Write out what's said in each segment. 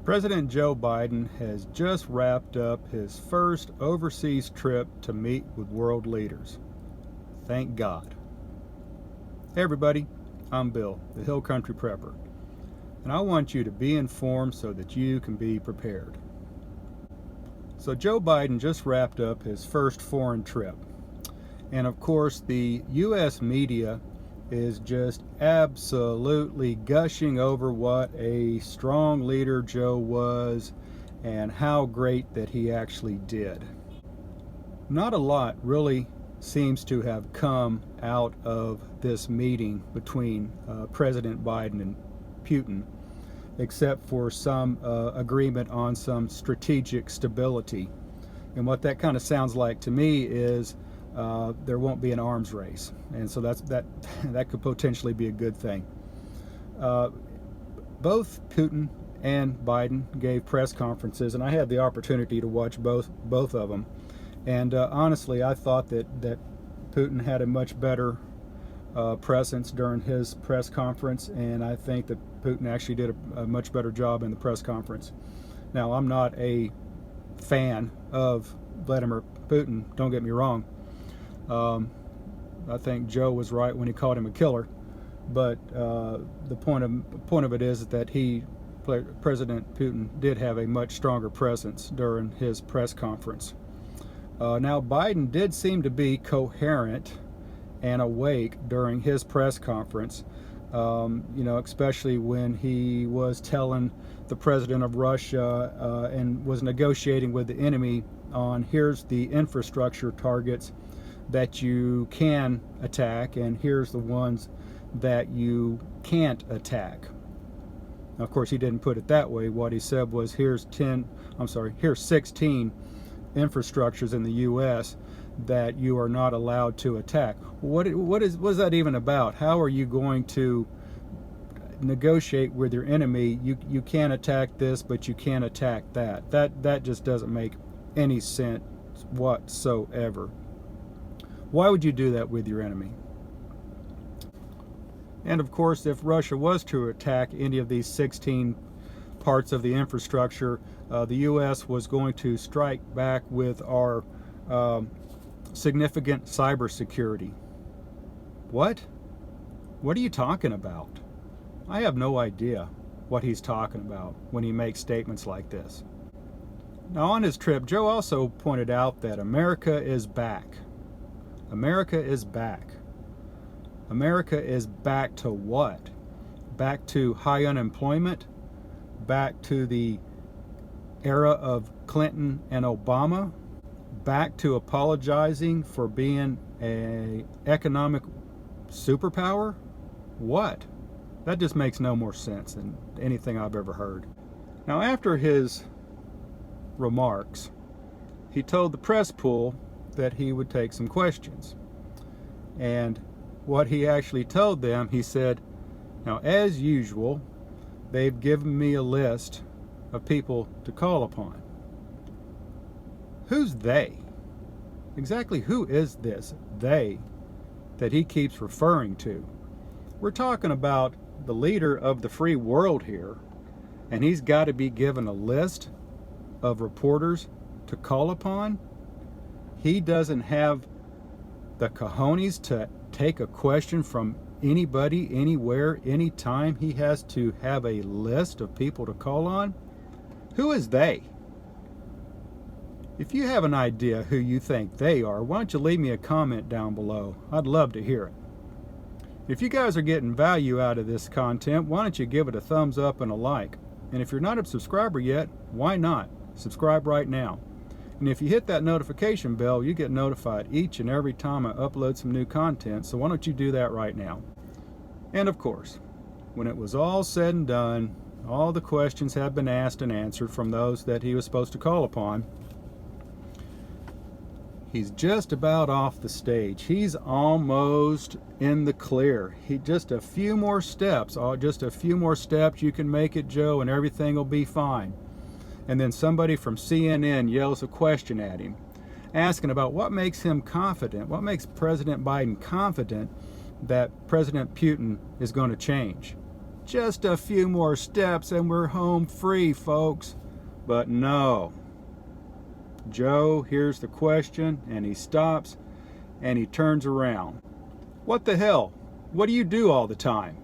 President Joe Biden has just wrapped up his first overseas trip to meet with world leaders. Thank God. Hey everybody, I'm Bill, the Hill Country Prepper, and I want you to be informed so that you can be prepared. So Joe Biden just wrapped up his first foreign trip, and of course the U.S. media is just absolutely gushing over what a strong leader Joe was and how great that he actually did. Not a lot really seems to have come out of this meeting between President Biden and Putin, except for some agreement on some strategic stability. And what that kind of sounds like to me is there won't be an arms race, and so that could potentially be a good thing. Both Putin and Biden gave press conferences, and I had the opportunity to watch both of them. And honestly, I thought that Putin had a much better presence during his press conference, and I think that Putin actually did a much better job in the press conference. Now, I'm not a fan of Vladimir Putin, don't get me wrong. I think Joe was right when he called him a killer, but the point of it is that President Putin did have a much stronger presence during his press conference. Now Biden did seem to be coherent and awake during his press conference, especially when he was telling the president of Russia and was negotiating with the enemy on here's the infrastructure targets that you can attack, and here's the ones that you can't attack. Now, of course, he didn't put it that way. What he said was here's 16 infrastructures in the U.S. that you are not allowed to attack. What is that even about? How are you going to negotiate with your enemy? You can't attack this, but you can attack that. That just doesn't make any sense whatsoever. Why would you do that with your enemy? And of course, if Russia was to attack any of these 16 parts of the infrastructure, the U.S. was going to strike back with our significant cybersecurity. What? What are you talking about? I have no idea what he's talking about when he makes statements like this. Now, on his trip, Joe also pointed out that America is back. America is back. America is back to what? Back to high unemployment? Back to the era of Clinton and Obama? Back to apologizing for being an economic superpower? What? That just makes no more sense than anything I've ever heard. Now, after his remarks, he told the press pool that he would take some questions. And what he actually told them, he said, now as usual, they've given me a list of people to call upon. Who's they? Exactly who is this they that he keeps referring to? We're talking about the leader of the free world here, and he's got to be given a list of reporters to call upon? He doesn't have the cojones to take a question from anybody, anywhere, anytime. He has to have a list of people to call on? Who is they? If you have an idea who you think they are, why don't you leave me a comment down below? I'd love to hear it. If you guys are getting value out of this content, why don't you give it a thumbs up and a like? And if you're not a subscriber yet, why not? Subscribe right now. And if you hit that notification bell, you get notified each and every time I upload some new content, so why don't you do that right now? And of course, when it was all said and done, all the questions have been asked and answered from those that he was supposed to call upon. He's just about off the stage. He's almost in the clear. Just a few more steps. You can make it, Joe, and everything will be fine. And then somebody from CNN yells a question at him, asking about what makes him confident, what makes President Biden confident that President Putin is going to change. Just a few more steps and we're home free, folks. But no. Joe hears the question and he stops and he turns around. What the hell? What do you do all the time?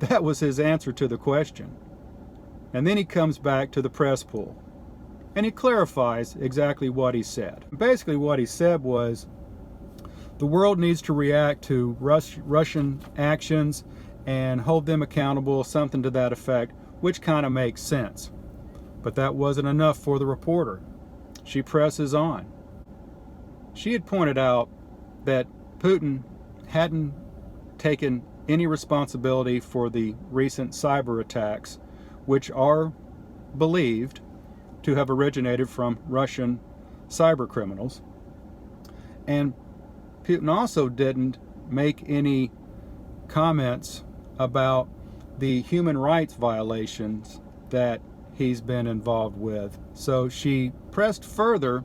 That was his answer to the question. And then he comes back to the press pool and he clarifies exactly what he said. Basically what he said was the world needs to react to Russian actions and hold them accountable, something to that effect, which kind of makes sense. But that wasn't enough for the reporter. She presses on. She had pointed out that Putin hadn't taken any responsibility for the recent cyber attacks, which are believed to have originated from Russian cyber criminals. And Putin also didn't make any comments about the human rights violations that he's been involved with. So she pressed further,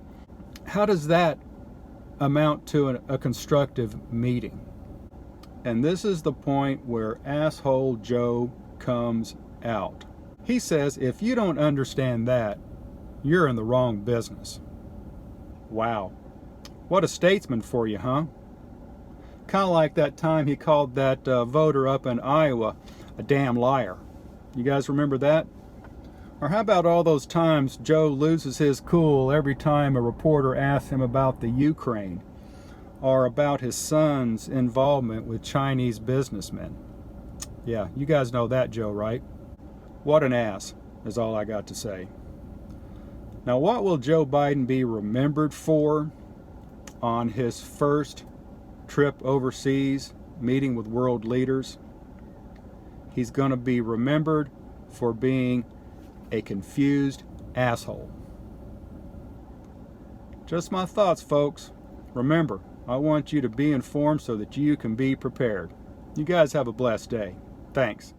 how does that amount to a constructive meeting? And this is the point where asshole Joe comes out. He says, if you don't understand that, you're in the wrong business. Wow. What a statesman for you, huh? Kind of like that time he called that voter up in Iowa a damn liar. You guys remember that? Or how about all those times Joe loses his cool every time a reporter asks him about the Ukraine or about his son's involvement with Chinese businessmen? Yeah, you guys know that Joe, right? What an ass, is all I got to say. Now, what will Joe Biden be remembered for on his first trip overseas, meeting with world leaders? He's going to be remembered for being a confused asshole. Just my thoughts, folks. Remember, I want you to be informed so that you can be prepared. You guys have a blessed day. Thanks.